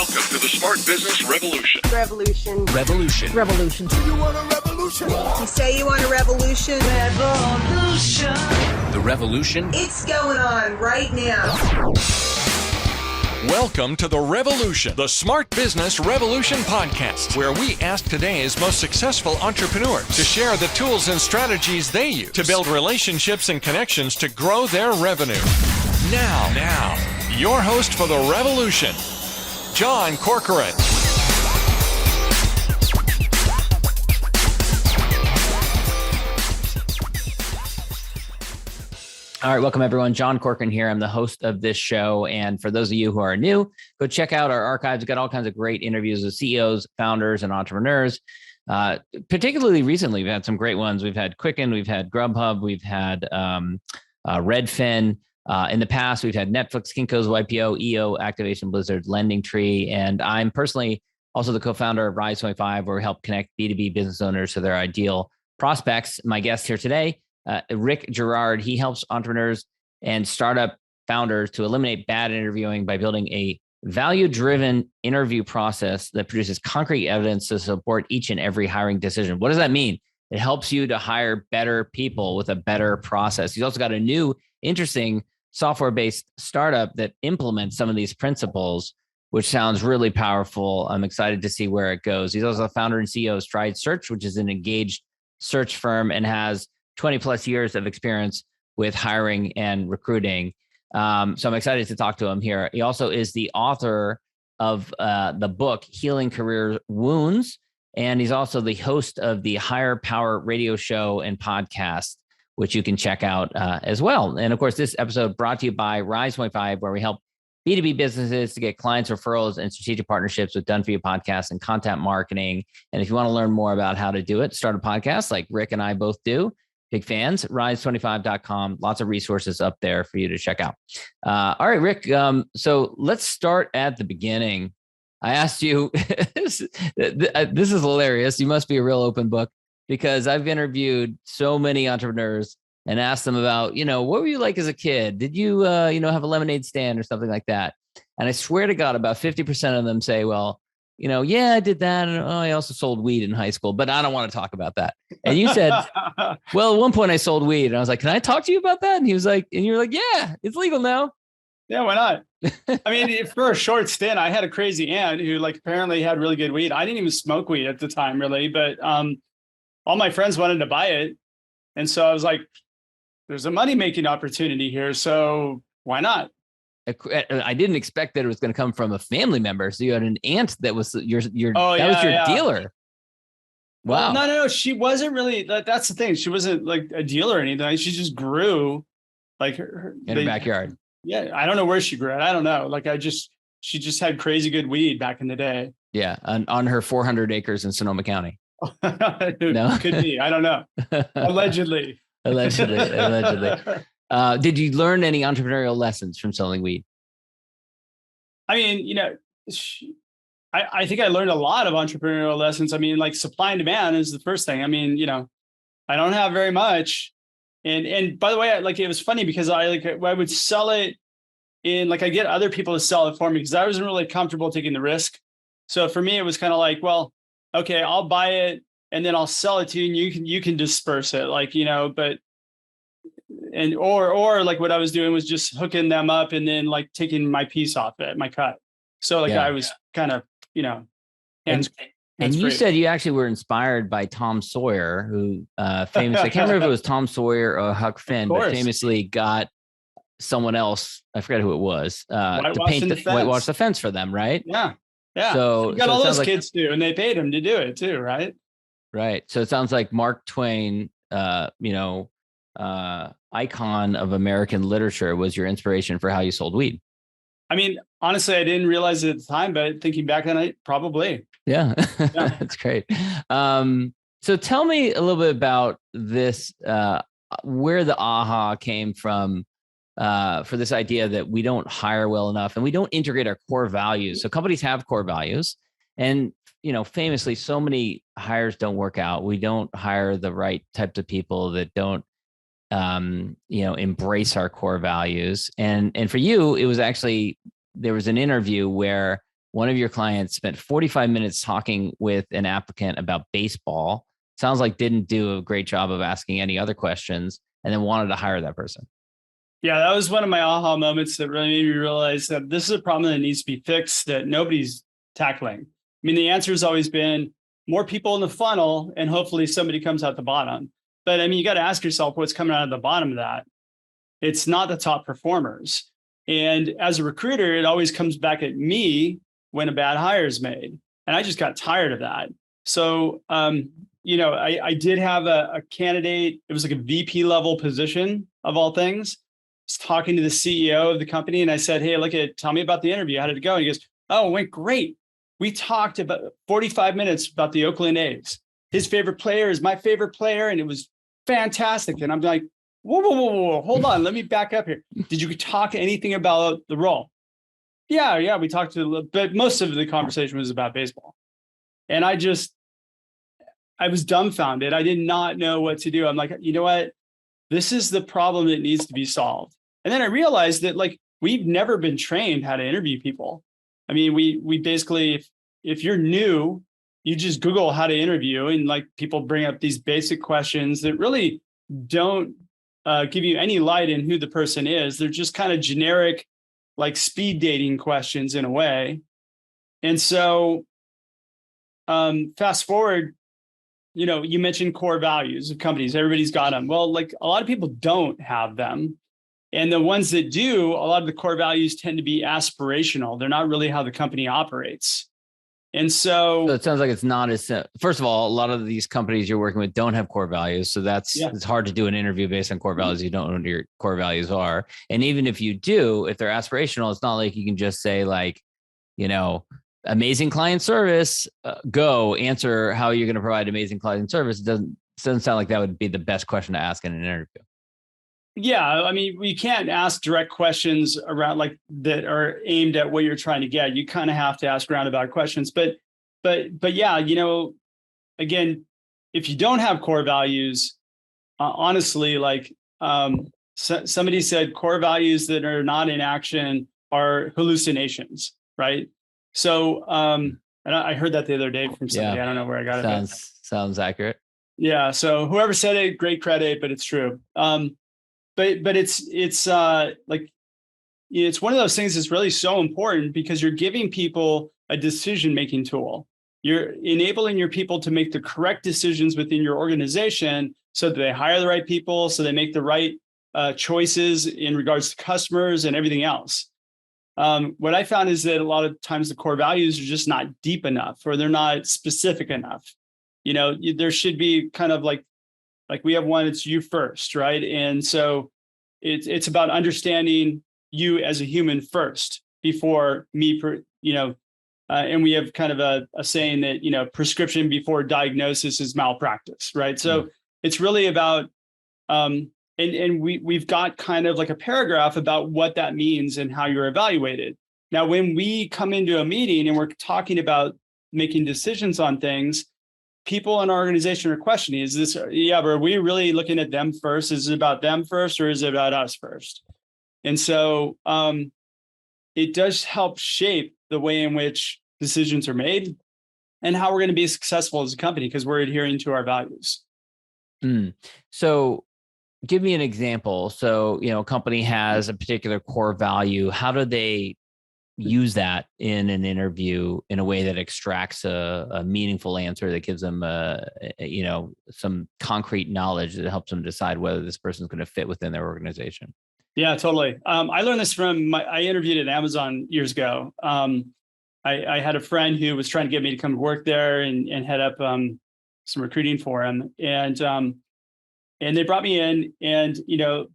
Welcome to the Smart Business Revolution. Revolution. Revolution. Revolution. You want a revolution? You say you want a revolution? Revolution. The revolution. It's going on right now. Welcome to The Revolution, the Smart Business Revolution podcast, where we ask today's most successful entrepreneurs to share the tools and strategies they use to build relationships and connections to grow their revenue. Now, your host for The Revolution, John Corcoran. All right, welcome everyone. John Corcoran here. I'm the host of this show. And for those of you who are new, go check out our archives. We've got all kinds of great interviews with CEOs, founders, and entrepreneurs. Particularly recently, we've had some great ones. We've had Quicken, we've had Grubhub, we've had Redfin. In the past, we've had Netflix, Kinko's, YPO, EO, Activation Blizzard, Lending Tree. And I'm personally also the co-founder of Rise 25, where we help connect B2B business owners to their ideal prospects. My guest here today, Rick Girard. He helps entrepreneurs and startup founders to eliminate bad interviewing by building a value-driven interview process that produces concrete evidence to support each and every hiring decision. What does that mean? It helps you to hire better people with a better process. He's also got a new, interesting software-based startup that implements some of these principles, which sounds really powerful. I'm excited to see where it goes. He's also the founder and CEO of Stride Search, which is an engaged search firm and has 20 plus years of experience with hiring and recruiting. So I'm excited to talk to him here. He also is the author of the book, Healing Career Wounds. And he's also the host of the Hire Power radio show and podcast, which you can check out as well. And of course, this episode brought to you by Rise 25, where we help B2B businesses to get clients, referrals, and strategic partnerships with done-for-you podcasts and content marketing. And if you want to learn more about how to do it, start a podcast like Rick and I both do. Big fans, rise25.com. Lots of resources up there for you to check out. All right, Rick. So let's start at the beginning. I asked you, this is hilarious. You must be a real open book, because I've interviewed so many entrepreneurs and asked them about, what were you like as a kid? Did you, have a lemonade stand or something like that? And I swear to God, about 50% of them say, well, yeah, I did that. And I also sold weed in high school, but I don't want to talk about that. And you said, well, at one point I sold weed. And I was like, can I talk to you about that? And he was like, and you're like, yeah, it's legal now. Yeah, why not? I mean, for a short stint, I had a crazy aunt who apparently had really good weed. I didn't even smoke weed at the time, really, but all my friends wanted to buy it. And so I was like, there's a money-making opportunity here. So why not? I didn't expect that it was going to come from a family member. So you had an aunt that was your was your dealer. Wow. Well, no. She wasn't really, that's the thing. She wasn't like a dealer or anything. She just grew like her backyard. Yeah. I don't know where she grew it. I don't know. She just had crazy good weed back in the day. Yeah. On her 400 acres in Sonoma County. No, could be. I don't know. Allegedly. Allegedly. Did you learn any entrepreneurial lessons from selling weed? I mean, I think I learned a lot of entrepreneurial lessons. I mean, like supply and demand is the first thing. I mean, I don't have very much. And by the way, it was funny because I would sell it in I get other people to sell it for me because I wasn't really comfortable taking the risk. So for me, it was kind of like, well, okay, I'll buy it and then I'll sell it to you and you can disperse it but or what I was doing was just hooking them up and then taking my piece off it, my cut. So I was kind of, hands and you said you actually were inspired by Tom Sawyer, who famously, I can't remember if it was Tom Sawyer or Huck Finn, but famously got someone else, I forget who it was, to whitewash the fence for them, right? Yeah. Yeah. So you got all those kids too, and they paid him to do it too, right? Right. So it sounds like Mark Twain, icon of American literature, was your inspiration for how you sold weed. I mean, honestly, I didn't realize it at the time, but thinking back on it, probably. Yeah. That's great. So tell me a little bit about this, where the aha came from for this idea that we don't hire well enough and we don't integrate our core values. So companies have core values, and famously, so many hires don't work out. We don't hire the right types of people that don't embrace our core values. And for you, it was actually, there was an interview where one of your clients spent 45 minutes talking with an applicant about baseball. Sounds like didn't do a great job of asking any other questions, and then wanted to hire that person. Yeah, that was one of my aha moments that really made me realize that this is a problem that needs to be fixed that nobody's tackling. I mean, the answer has always been more people in the funnel and hopefully somebody comes out the bottom. But I mean, you got to ask yourself what's coming out of the bottom of that. It's not the top performers. And as a recruiter, it always comes back at me when a bad hire is made. And I just got tired of that. So, I did have a candidate. It was like a VP level position of all things. I was talking to the CEO of the company and I said, hey, tell me about the interview. How did it go? And he goes, oh, it went great. We talked about 45 minutes about the Oakland A's. His favorite player is my favorite player. And it was fantastic. And I'm like, whoa, hold on. Let me back up here. Did you talk anything about the role? Yeah. We talked but most of the conversation was about baseball. And I was dumbfounded. I did not know what to do. I'm like, you know what? This is the problem that needs to be solved. And then I realized that we've never been trained how to interview people. I mean, we basically, if you're new, you just Google how to interview and people bring up these basic questions that really don't give you any light in who the person is. They're just kind of generic, speed dating questions in a way. And so fast forward, you mentioned core values of companies. Everybody's got them. Well, a lot of people don't have them. And the ones that do, a lot of the core values tend to be aspirational. They're not really how the company operates. And so it sounds like it's not as, first of all, a lot of these companies you're working with don't have core values. So it's hard to do an interview based on core values. You don't know what your core values are. And even if you do, if they're aspirational, it's not like you can just say amazing client service, go answer how you're going to provide amazing client service. It doesn't sound like that would be the best question to ask in an interview. Yeah. I mean, we can't ask direct questions around that are aimed at what you're trying to get. You kind of have to ask roundabout questions, but yeah, again, if you don't have core values, honestly, somebody said core values that are not in action are hallucinations. Right. So, and I heard that the other day from somebody. Yeah. I don't know where I got it. Sounds accurate. Yeah. So whoever said it, great credit, but it's true. But it's one of those things that's really so important because you're giving people a decision-making tool. You're enabling your people to make the correct decisions within your organization so that they hire the right people, so they make the right choices in regards to customers and everything else. What I found is that a lot of times the core values are just not deep enough or they're not specific enough. There should be kind of like we have one, it's you first, right? And so it's about understanding you as a human first before me, and we have kind of a saying that, prescription before diagnosis is malpractice, right? So it's really about, and we've got kind of a paragraph about what that means and how you're evaluated. Now, when we come into a meeting and we're talking about making decisions on things, people in our organization are questioning, but are we really looking at them first? Is it about them first or is it about us first? And so it does help shape the way in which decisions are made and how we're going to be successful as a company because we're adhering to our values. So give me an example. So, a company has a particular core value. How do they use that in an interview in a way that extracts a meaningful answer that gives them some concrete knowledge that helps them decide whether this person's going to fit within their organization? Yeah, totally. I learned this I interviewed at Amazon years ago. I had a friend who was trying to get me to come work there and head up some recruiting for him. And they brought me in and,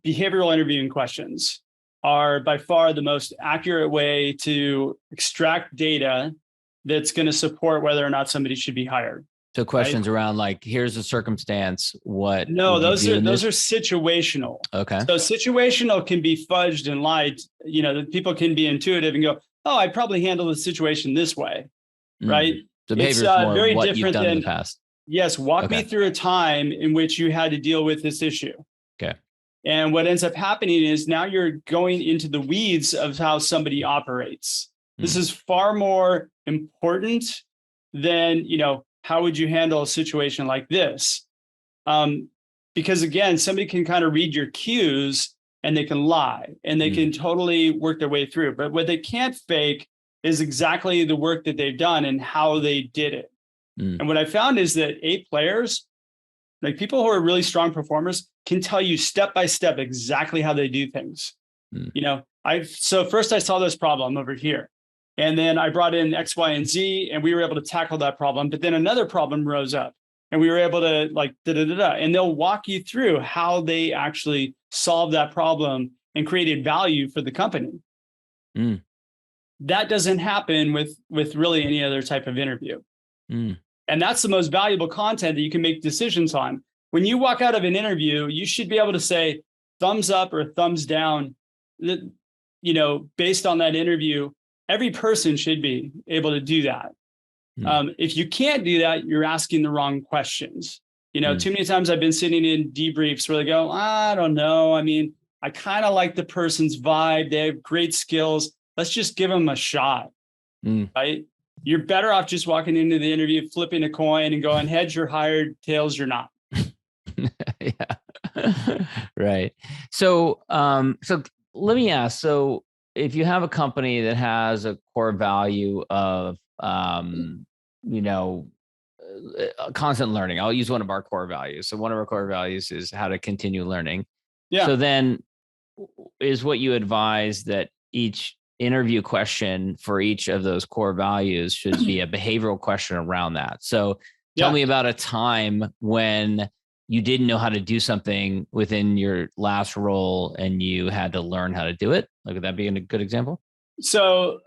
behavioral interviewing questions are by far the most accurate way to extract data that's going to support whether or not somebody should be hired. So questions around here's a circumstance. What? No, those are situational. Okay. So situational can be fudged and lied. People can be intuitive and go, oh, I'd probably handle the situation this way. Right. So behavior is more very what different you've done than in the past. Yes. Walk me through a time in which you had to deal with this issue. Okay. And what ends up happening is now you're going into the weeds of how somebody operates. This is far more important than, how would you handle a situation like this? Because again, somebody can kind of read your cues and they can lie and they can totally work their way through. But what they can't fake is exactly the work that they've done and how they did it. And what I found is that A players, like people who are really strong performers, can tell you step by step exactly how they do things. So first I saw this problem over here, and then I brought in X, Y, and Z, and we were able to tackle that problem. But then another problem rose up, and we were able to and they'll walk you through how they actually solved that problem and created value for the company. That doesn't happen with really any other type of interview. And that's the most valuable content that you can make decisions on. When you walk out of an interview, you should be able to say thumbs up or thumbs down, based on that interview. Every person should be able to do that. If you can't do that, you're asking the wrong questions. Too many times I've been sitting in debriefs where they go, I don't know. I mean, I kind of like the person's vibe. They have great skills. Let's just give them a shot. Right? You're better off just walking into the interview, flipping a coin and going, heads you're hired, tails you're not. Yeah. Right. So let me ask, so if you have a company that has a core value of, constant learning, I'll use one of our core values. So one of our core values is how to continue learning. Yeah. So then is what you advise that each interview question for each of those core values should be a behavioral question around that. So tell me about a time when you didn't know how to do something within your last role and you had to learn how to do it. Like, would that be a good example? So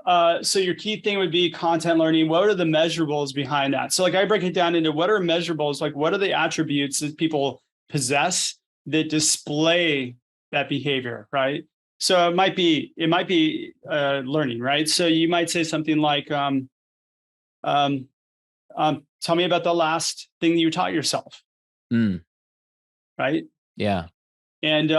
your key thing would be content learning. What are the measurables behind that? So like I break it down into what are measurables, like what are the attributes that people possess that display that behavior, right? So it might be learning, right? So you might say something like, tell me about the last thing you taught yourself. Right? Yeah. And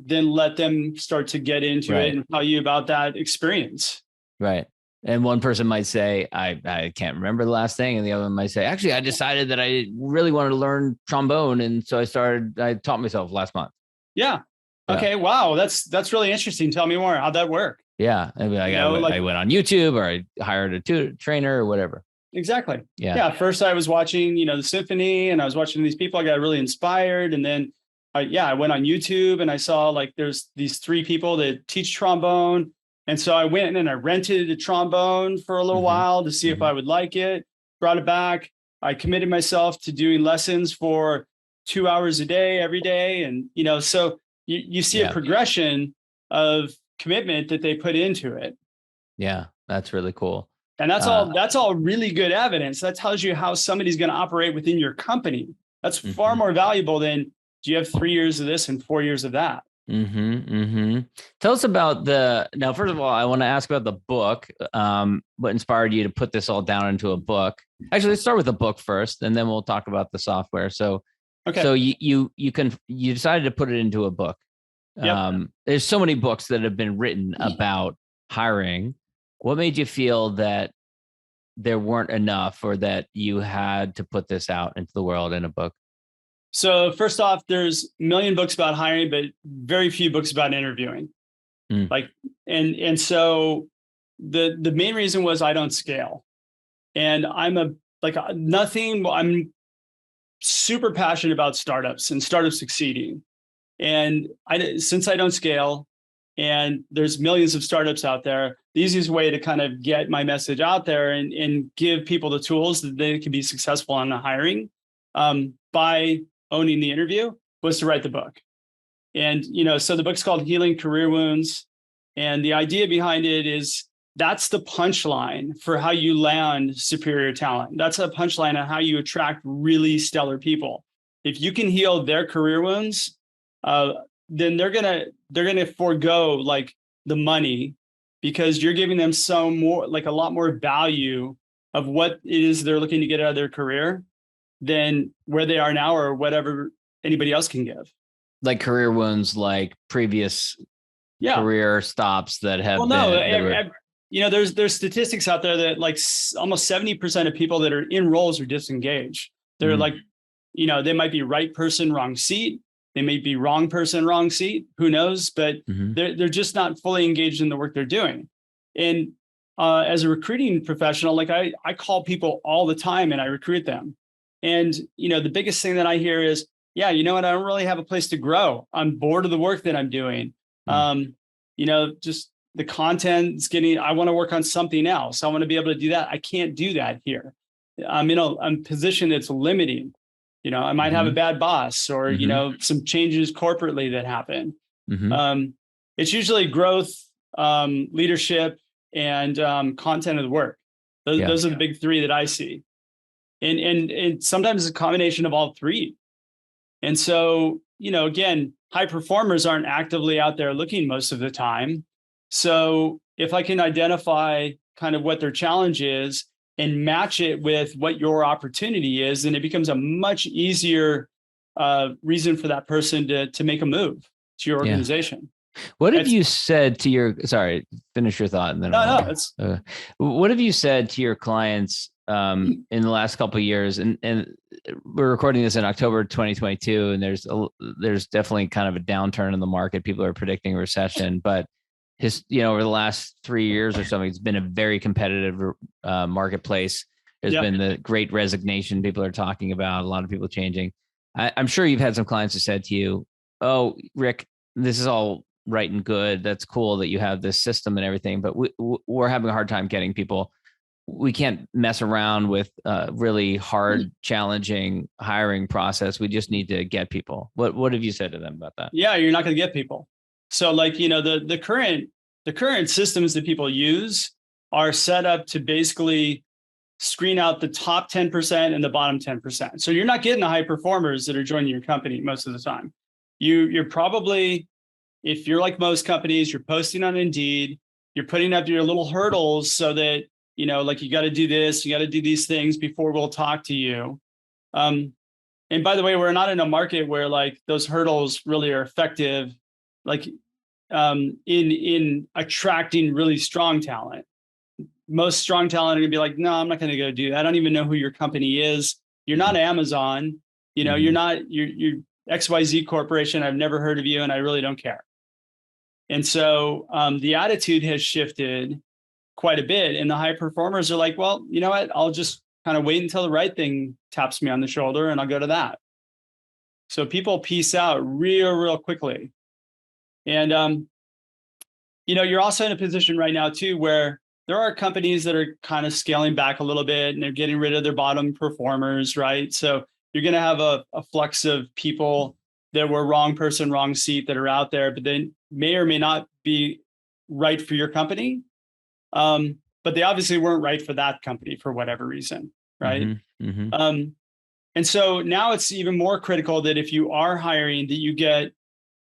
then let them start to get into it and tell you about that experience. Right. And one person might say, I can't remember the last thing. And the other one might say, actually, I decided that I really wanted to learn trombone. And so I taught myself last month. Yeah. Okay. Wow. That's really interesting. Tell me more. How'd that work? Yeah. I mean, I went on YouTube, or I hired a trainer or whatever. Exactly. Yeah. First I was watching, the symphony, and I was watching these people. I got really inspired. And then I went on YouTube and I saw like there's these 3 people that teach trombone. And so I went and I rented a trombone for a little while to see if I would like it, brought it back. I committed myself to doing lessons for 2 hours a day, every day. And, so you see a progression of commitment that they put into it. Yeah, that's really cool. And that's all really good evidence. That tells you how somebody's going to operate within your company. That's far more valuable than, do you have 3 years of this and 4 years of that? Tell us about now, first of all, I want to ask about the book. What inspired you to put this all down into a book? Actually, let's start with the book first, and then we'll talk about the software. So, so you decided to put it into a book. There's so many books that have been written about hiring. What made you feel that there weren't enough, or that you had to put this out into the world in a book? So first off, there's a million books about hiring, but very few books about interviewing. And so the main reason was I don't scale, and I'm super passionate about startups and startups succeeding. And since I don't scale, and there's millions of startups out there, the easiest way to kind of get my message out there and give people the tools that they can be successful on the hiring by owning the interview was to write the book. And, so the book's called Healing Career Wounds. And the idea behind it is that's the punchline for how you land superior talent. That's a punchline on how you attract really stellar people. If you can heal their career wounds, then they're gonna forego like the money, because you're giving them a lot more value of what it is they're looking to get out of their career than where they are now or whatever anybody else can give. Like career wounds, like previous career stops that have there's statistics out there that like almost 70% of people that are in roles are disengaged. They're like, they might be right person, wrong seat. They may be wrong person, wrong seat. Who knows? But they're just not fully engaged in the work they're doing. And as a recruiting professional, like I call people all the time and I recruit them. And, the biggest thing that I hear is, yeah, you know what? I don't really have a place to grow. I'm bored of the work that I'm doing. Just the content's I want to work on something else. I want to be able to do that. I can't do that here. I'm in a position that's limiting. I might have a bad boss or, some changes corporately that happen. It's usually growth, leadership, and content of the work. Those are the big three that I see. And sometimes it's a combination of all three. And so, again, high performers aren't actively out there looking most of the time. So if I can identify kind of what their challenge is and match it with what your opportunity is, then it becomes a much easier reason for that person to make a move to your organization. What have you said to finish your thought. And then what have you said to your clients in the last couple of years? And we're recording this in October 2022, and there's definitely kind of a downturn in the market. People are predicting a recession, but over the last 3 years or something, it's been a very competitive marketplace. There's been the great resignation people are talking about, a lot of people changing. I'm sure you've had some clients who said to you, "Oh, Rick, this is all right and good. That's cool that you have this system and everything, but we're having a hard time getting people. We can't mess around with really hard, challenging hiring process. We just need to get people." What have you said to them about that? Yeah, you're not going to get people. So like, the current systems that people use are set up to basically screen out the top 10% and the bottom 10%. So you're not getting the high performers that are joining your company most of the time. You're probably, if you're like most companies, you're posting on Indeed, you're putting up your little hurdles so that, like you got to do this, you got to do these things before we'll talk to you. And by the way, we're not in a market where like those hurdles really are effective, like in attracting really strong talent. Most strong talent are going to be like, no, I'm not going to go do that. I don't even know who your company is. You're not Amazon. You're not, you're XYZ Corporation. I've never heard of you and I really don't care. And so the attitude has shifted quite a bit. And the high performers are like, well, you know what? I'll just kind of wait until the right thing taps me on the shoulder and I'll go to that. So people peace out real quickly. And, you're also in a position right now too, where there are companies that are kind of scaling back a little bit and they're getting rid of their bottom performers, right? So you're going to have a flux of people that were wrong person, wrong seat that are out there, but they may or may not be right for your company. But they obviously weren't right for that company for whatever reason, right? And so now it's even more critical that if you are hiring, that you get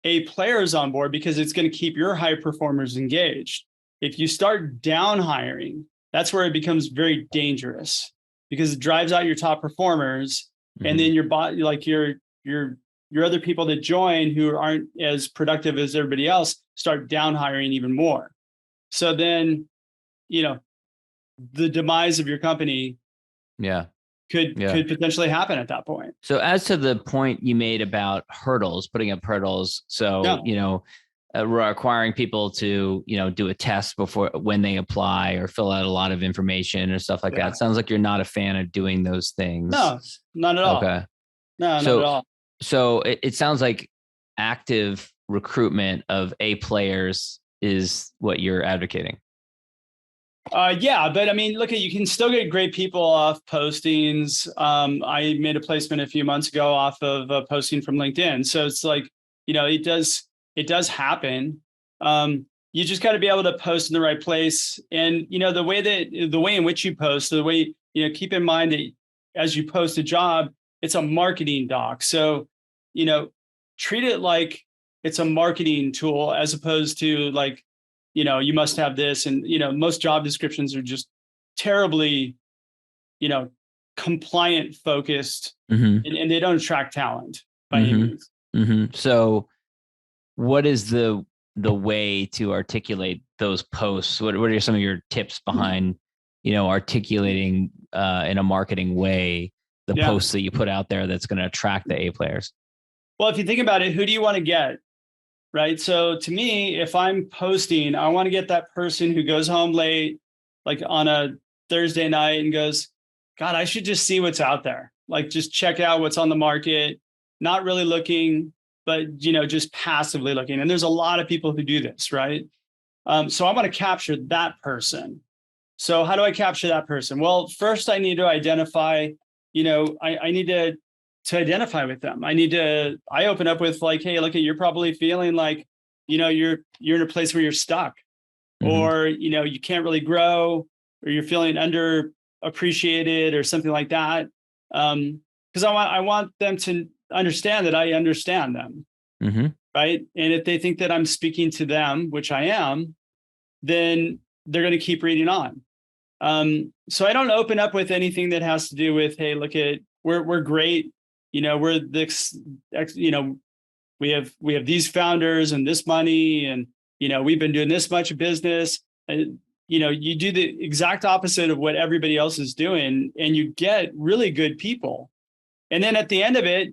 A players on board, because it's going to keep your high performers engaged. If you start down hiring, that's where it becomes very dangerous, because it drives out your top performers, and then your other people that join who aren't as productive as everybody else start down hiring even more. So then, the demise of your company could potentially happen at that point. So as to the point you made about hurdles, putting up hurdles. So, requiring people to, do a test when they apply or fill out a lot of information or stuff like that. Sounds like you're not a fan of doing those things. No, not at all. Okay. No, not at all. So it sounds like active recruitment of A players is what you're advocating. But I mean, look, you can still get great people off postings. I made a placement a few months ago off of a posting from LinkedIn. So it's like, it does happen. You just got to be able to post in the right place. And, the way in which you post, the way, keep in mind that as you post a job, it's a marketing doc. So, treat it like it's a marketing tool as opposed to like, you must have this. And, most job descriptions are just terribly, compliant focused, and they don't attract talent by any means. So what is the the way to articulate those posts? What are some of your tips behind, articulating in a marketing way the posts that you put out there that's going to attract the A players? Well, if you think about it, who do you want to get? Right. So to me, if I'm posting, I want to get that person who goes home late, like on a Thursday night, and goes, God, I should just see what's out there. Like, just check out what's on the market, not really looking, but, just passively looking. And there's a lot of people who do this, right? So I want to capture that person. So how do I capture that person? Well, first I need to identify, I need to identify with them. I open up with like, hey, look, you're probably feeling like, you're in a place where you're stuck, or, you can't really grow, or you're feeling underappreciated or something like that. Because I want them to understand that I understand them. Right. And if they think that I'm speaking to them, which I am, then they're going to keep reading on. So I don't open up with anything that has to do with, hey, look at, we're great. We're this, we have these founders and this money, and, we've been doing this much business. And, you do the exact opposite of what everybody else is doing, and you get really good people. And then at the end of it,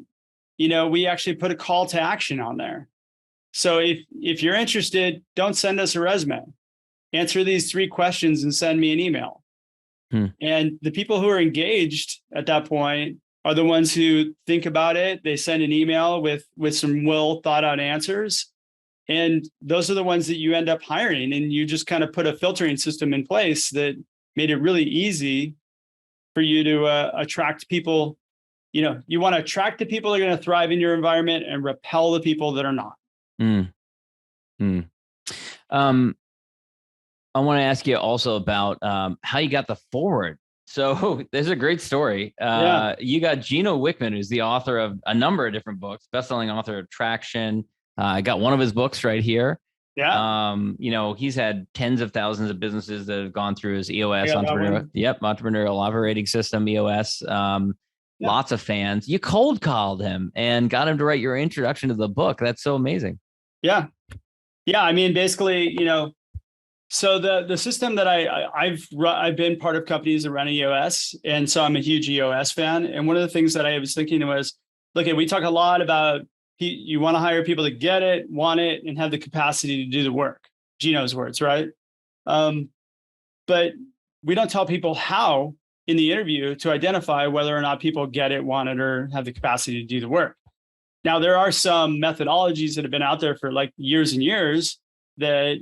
we actually put a call to action on there. So if you're interested, don't send us a resume. Answer these 3 questions and send me an email. And the people who are engaged at that point are the ones who think about it. They send an email with some well thought out answers. And those are the ones that you end up hiring. And you just kind of put a filtering system in place that made it really easy for you to attract people. You want to attract the people that are going to thrive in your environment and repel the people that are not. I want to ask you also about how you got the forward. So there's a great story. You got Gino Wickman, who's the author of a number of different books, best-selling author of Traction. I got one of his books right here. He's had tens of thousands of businesses that have gone through his EOS entrepreneurial operating system, EOS. Lots of fans. You cold called him and got him to write your introduction to the book. That's so amazing. Yeah. I mean, basically, so the system that I've been part of companies that run EOS, and so I'm a huge EOS fan. And one of the things that I was thinking was, look, we talk a lot about you want to hire people that get it, want it, and have the capacity to do the work. Gino's words, right? But we don't tell people how in the interview to identify whether or not people get it, want it, or have the capacity to do the work. Now, there are some methodologies that have been out there for like years and years that,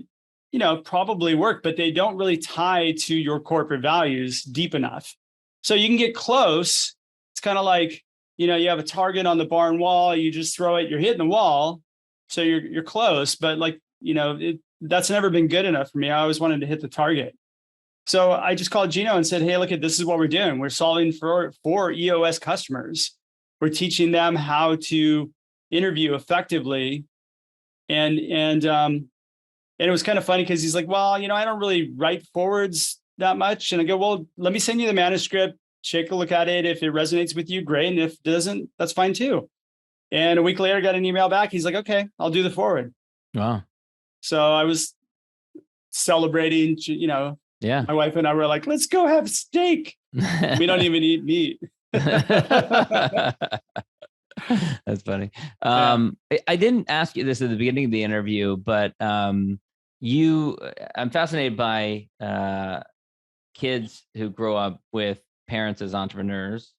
probably work, but they don't really tie to your corporate values deep enough. So you can get close. It's kind of like, you have a target on the barn wall, you just throw it, you're hitting the wall. So you're close, but that's never been good enough for me. I always wanted to hit the target. So I just called Gino and said, hey, look, this is what we're doing. We're solving for EOS customers. We're teaching them how to interview effectively. And it was kind of funny because he's like, well, I don't really write forwards that much. And I go, well, let me send you the manuscript, take a look at it. If it resonates with you, great. And if it doesn't, that's fine too. And a week later, I got an email back. He's like, okay, I'll do the forward. Wow. So I was celebrating, my wife and I were like, let's go have steak. We don't even eat meat. That's funny. I didn't ask you this at the beginning of the interview, but I'm fascinated by kids who grow up with parents as entrepreneurs,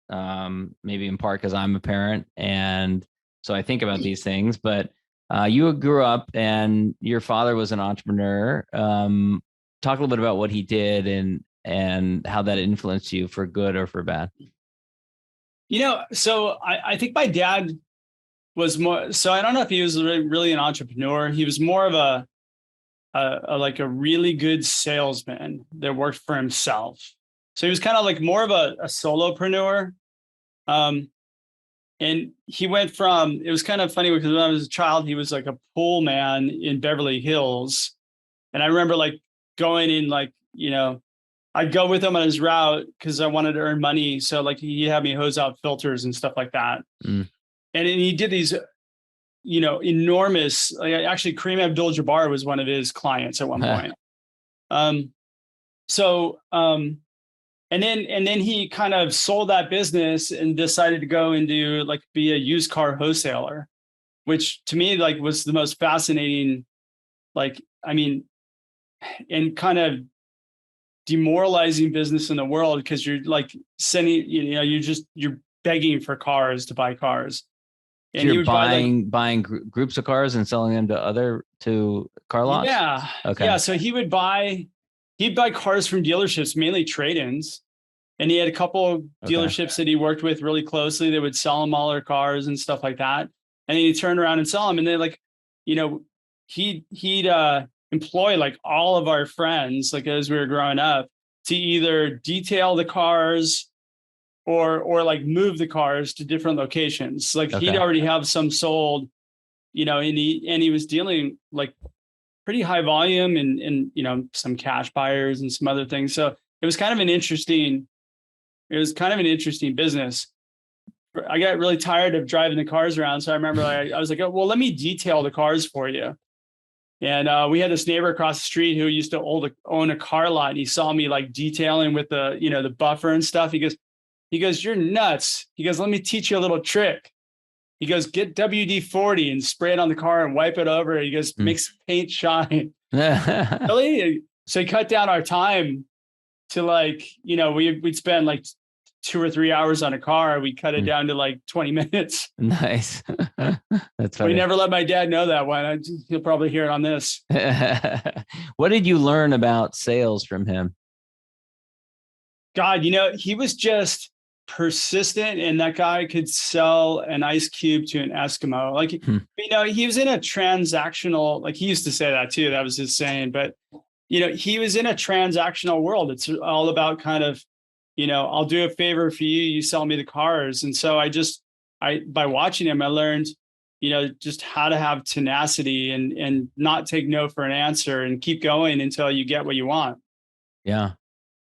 maybe in part because I'm a parent. And so I think about these things, but you grew up and your father was an entrepreneur. Talk a little bit about what he did and how that influenced you for good or for bad. So I think my dad was more, so I don't know if he was really an entrepreneur. He was more of a really good salesman that worked for himself. So he was kind of like more of a solopreneur. And he went from, it was kind of funny because when I was a child, he was like a pool man in Beverly Hills. And I remember like going in I'd go with him on his route because I wanted to earn money. So like he had me hose out filters and stuff like that. And he did these enormous. Like, actually, Kareem Abdul-Jabbar was one of his clients at one point. And then he kind of sold that business and decided to go into like be a used car wholesaler, which to me like was the most fascinating, and kind of demoralizing business in the world, because you're like sending, you're begging for cars to buy cars. And you're buying groups of cars and selling them to car lots? Yeah. Okay. Yeah. So he'd buy cars from dealerships, mainly trade-ins. And he had a couple dealerships that he worked with really closely that would sell him all their cars and stuff like that. And then he'd turn around and sell them. And then he'd employ like all of our friends, like as we were growing up, to either detail the cars or like move the cars to different locations. Like he'd already have some sold, and he was dealing like pretty high volume and some cash buyers and some other things. So it was kind of an interesting business. I got really tired of driving the cars around. So I remember I was like, oh, well, let me detail the cars for you. And we had this neighbor across the street who used to own a car lot. And he saw me like detailing with the, the buffer and stuff. He goes, you're nuts. He goes, let me teach you a little trick. He goes, get WD-40 and spray it on the car and wipe it over. He goes, makes paint shine. Really? So he cut down our time to like, we'd spend like 2 or 3 hours on a car. We cut it down to like 20 minutes. Nice. That's funny. We never let my dad know that one. He'll probably hear it on this. What did you learn about sales from him? God, he was just persistent, and that guy could sell an ice cube to an Eskimo. Like, he was in a transactional, like he used to say that too. That was his saying, but he was in a transactional world. It's all about kind of, I'll do a favor for you, you sell me the cars. And so by watching him, I learned, just how to have tenacity and not take no for an answer and keep going until you get what you want. Yeah.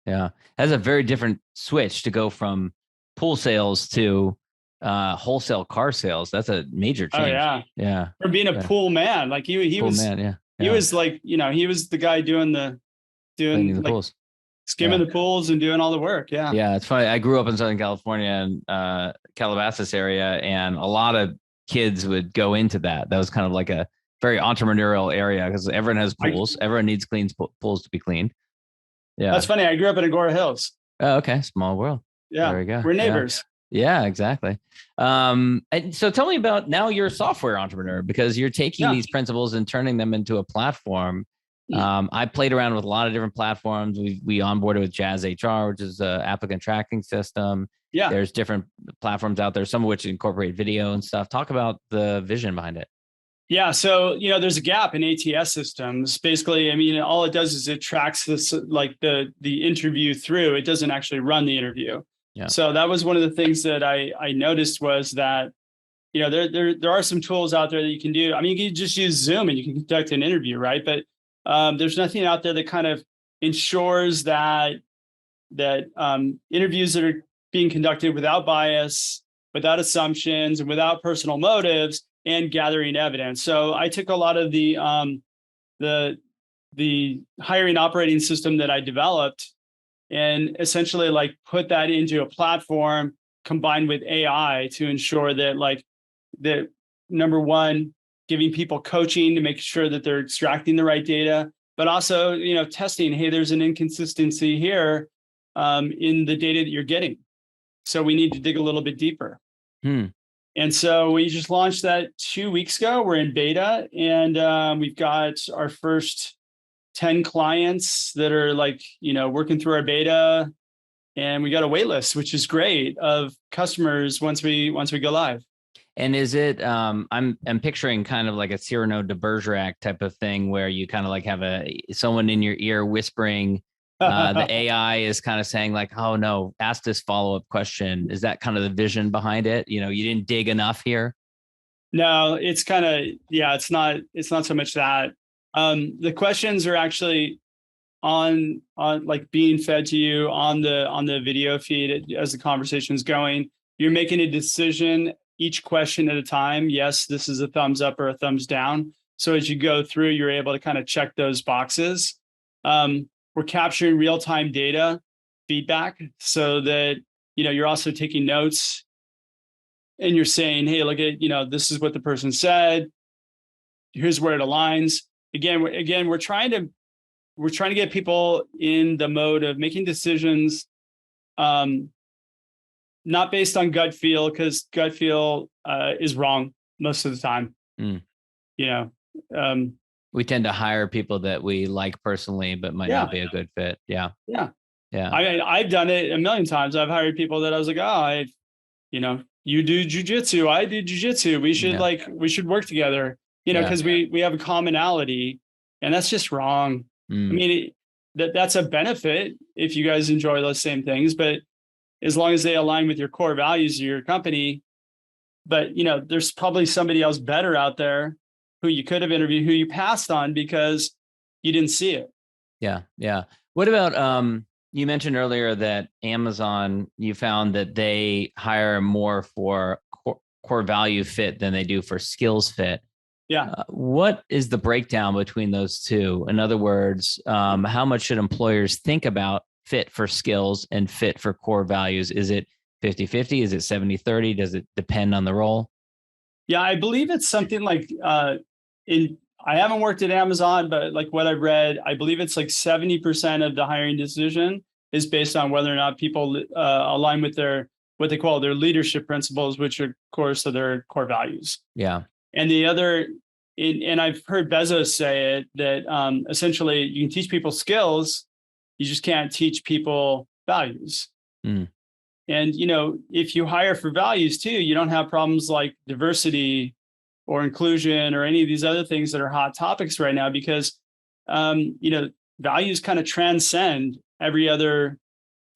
Yeah. That's a very different switch to go from pool sales to wholesale car sales. That's a major change. Oh yeah. Yeah. From being a pool man. Like he was, man, yeah. He was like, he was the guy doing the pools. Skimming the pools and doing all the work. Yeah. Yeah. It's funny. I grew up in Southern California and Calabasas area, and a lot of kids would go into that. That was kind of like a very entrepreneurial area because everyone has pools. Everyone needs pools to be cleaned. Yeah. That's funny. I grew up in Agora Hills. Oh, okay. Small world. Yeah. There we go. We're neighbors. Yeah, exactly. And so tell me about, now you're a software entrepreneur because you're taking these principles and turning them into a platform. I played around with a lot of different platforms. We onboarded with Jazz HR, which is an applicant tracking system. Yeah. There's different platforms out there, some of which incorporate video and stuff. Talk about the vision behind it. Yeah. So, there's a gap in ATS systems. Basically, all it does is it tracks this, like the interview through. It doesn't actually run the interview. Yeah. So that was one of the things that I noticed was that, there are some tools out there that you can do. You can just use Zoom and you can conduct an interview, right? But there's nothing out there that kind of ensures that interviews that are being conducted without bias, without assumptions, and without personal motives, and gathering evidence. So I took a lot of the hiring operating system that I developed and essentially like put that into a platform combined with AI to ensure that that number one, giving people coaching to make sure that they're extracting the right data, but also, testing, hey, there's an inconsistency here in the data that you're getting. So we need to dig a little bit deeper. And so we just launched that 2 weeks ago. We're in beta, and we've got our first 10 clients that are working through our beta, and we got a wait list, which is great, of customers once we go live. And is it, I'm picturing kind of like a Cyrano de Bergerac type of thing where you kind of like have someone in your ear whispering, the AI is kind of saying like, oh no, ask this follow-up question. Is that kind of the vision behind it? You didn't dig enough here. No, it's kind of, it's not so much that. The questions are actually on like being fed to you on the video feed as the conversation is going. You're making a decision each question at a time. Yes, this is a thumbs up or a thumbs down. So as you go through, you're able to kind of check those boxes. We're capturing real-time data feedback so that, you're also taking notes and you're saying, hey, look at, this is what the person said. Here's where it aligns. Again, we're trying to get people in the mode of making decisions, not based on gut feel, because gut feel is wrong most of the time. We tend to hire people that we like personally, but might not be a good fit. Yeah. I've done it a million times. I've hired people that I was like, you do jujitsu, I do jujitsu. We should work together, because we have a commonality, and that's just wrong. I mean, that's a benefit if you guys enjoy those same things, but as long as they align with your core values of your company. But, there's probably somebody else better out there who you could have interviewed, who you passed on because you didn't see it. Yeah. Yeah. What about, you mentioned earlier that Amazon, you found that they hire more for core value fit than they do for skills fit. Yeah. What is the breakdown between those two? In other words, how much should employers think about fit for skills and fit for core values? Is it 50-50? Is it 70-30? Does it depend on the role? Yeah, I believe it's something like I haven't worked at Amazon, but like what I've read, I believe it's like 70% of the hiring decision is based on whether or not people align with what they call their leadership principles, which are, of course, are their core values. Yeah. And the other, and I've heard Bezos say it, that essentially you can teach people skills, you just can't teach people values. And, if you hire for values too, you don't have problems like diversity or inclusion or any of these other things that are hot topics right now, because, values kind of transcend every other,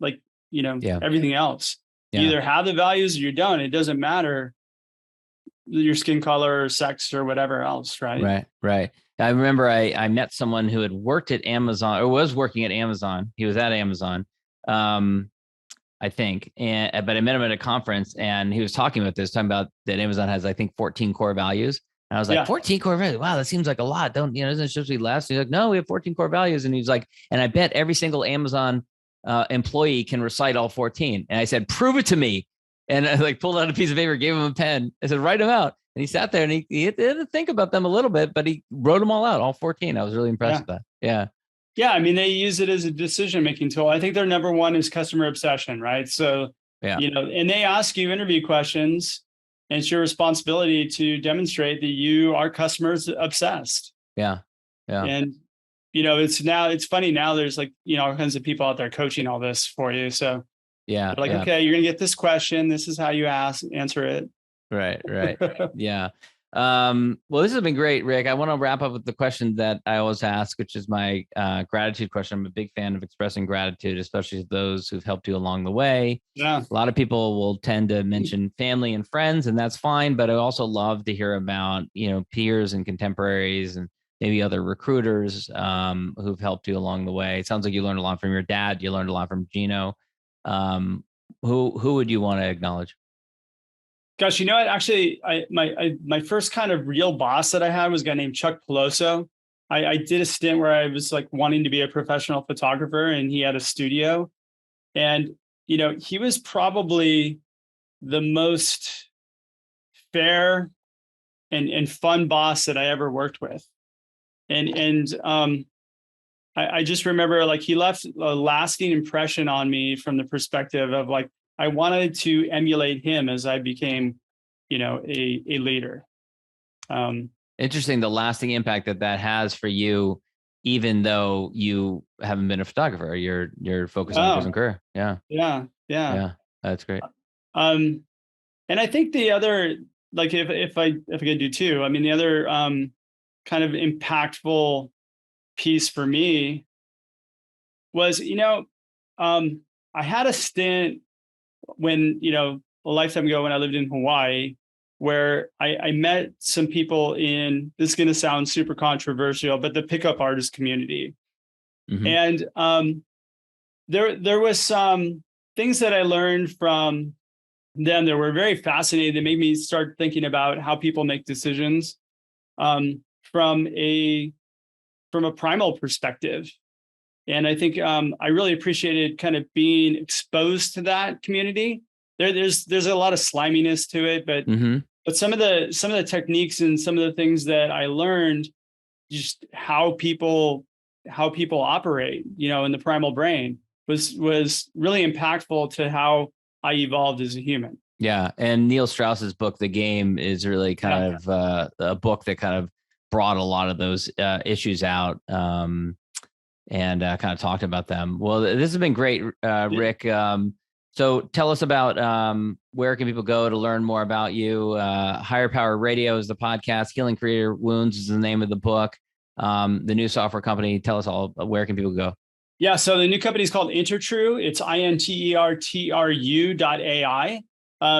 everything else. Yeah. You either have the values or you don't. It doesn't matter your skin color or sex or whatever else, right? Right. I remember I met someone who had worked at Amazon or was working at Amazon. He was at Amazon, I think, but I met him at a conference and he was talking about that Amazon has, I think, 14 core values. And I was like, 14 core values. Wow, that seems like a lot. Isn't it supposed to be less? He's like, no, we have 14 core values. And he's like, and I bet every single Amazon employee can recite all 14. And I said, prove it to me. And I pulled out a piece of paper, gave him a pen. I said, write them out. And he sat there and he had to think about them a little bit, but he wrote them all out, all 14. I was really impressed with that. Yeah. Yeah. I mean, they use it as a decision-making tool. I think their number one is customer obsession, right? So, and they ask you interview questions, and it's your responsibility to demonstrate that you are customers obsessed. Yeah. Yeah. And, it's funny now, there's all kinds of people out there coaching all this for you. So okay, you're going to get this question. This is how you answer it. Right. Yeah. Well, this has been great, Rick. I want to wrap up with the question that I always ask, which is my gratitude question. I'm a big fan of expressing gratitude, especially to those who've helped you along the way. Yeah. A lot of people will tend to mention family and friends, and that's fine. But I also love to hear about, peers and contemporaries and maybe other recruiters who've helped you along the way. It sounds like you learned a lot from your dad. You learned a lot from Gino. Who would you want to acknowledge? Gosh, what? Actually, my first kind of real boss that I had was a guy named Chuck Peloso. I did a stint where I was wanting to be a professional photographer, and he had a studio. And, he was probably the most fair and fun boss that I ever worked with. And I just remember he left a lasting impression on me from the perspective of I wanted to emulate him as I became, a leader. Interesting, the lasting impact that has for you, even though you haven't been a photographer, you're focused on your business career. Yeah. That's great. And I think the other, if I could do two, I mean, the other kind of impactful piece for me was, I had a stint when, a lifetime ago when I lived in Hawaii, where I met some people in, this is going to sound super controversial, but the pickup artist community. Mm-hmm. And there was some things that I learned from them that were very fascinating. They made me start thinking about how people make decisions from a primal perspective. And I think I really appreciated kind of being exposed to that community. There's a lot of sliminess to it, but some of the techniques and some of the things that I learned, just how people operate, in the primal brain was really impactful to how I evolved as a human. Yeah. And Neil Strauss's book, The Game, is really kind of a book that kind of brought a lot of those issues out and kind of talked about them. Well, this has been great, Rick. So tell us about where can people go to learn more about you? Higher Power Radio is the podcast. Healing Creator Wounds is the name of the book. The new software company. Tell us all, where can people go? Yeah, so the new company is called Intertru. It's intertru.ai.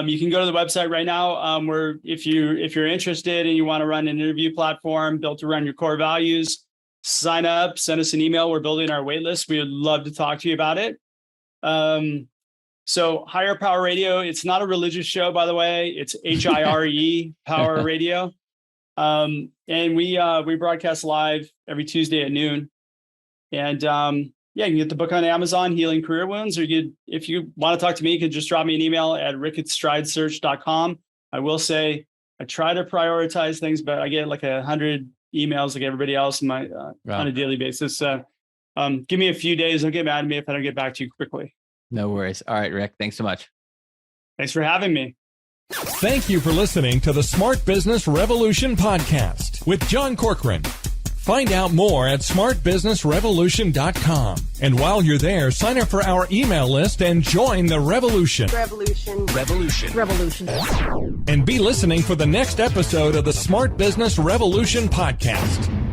You can go to the website right now. Where if you're interested and you want to run an interview platform built around your core values, sign up, send us an email. We're building our wait list. We would love to talk to you about it. So Higher Power Radio, it's not a religious show, by the way. It's HIRE Power Radio. And we broadcast live every Tuesday at noon. And you can get the book on Amazon, Healing Career Wounds, or if you want to talk to me, you can just drop me an email at rick@stridesearch.com. I will say I try to prioritize things, but I get like 100 emails like everybody else on a daily basis. So give me a few days. Don't get mad at me if I don't get back to you quickly. No worries. All right, Rick, thanks so much. Thanks for having me. Thank you for listening to the Smart Business Revolution podcast with John Corcoran. Find out more at smartbusinessrevolution.com. And while you're there, sign up for our email list and join the revolution. Revolution. And be listening for the next episode of the Smart Business Revolution podcast.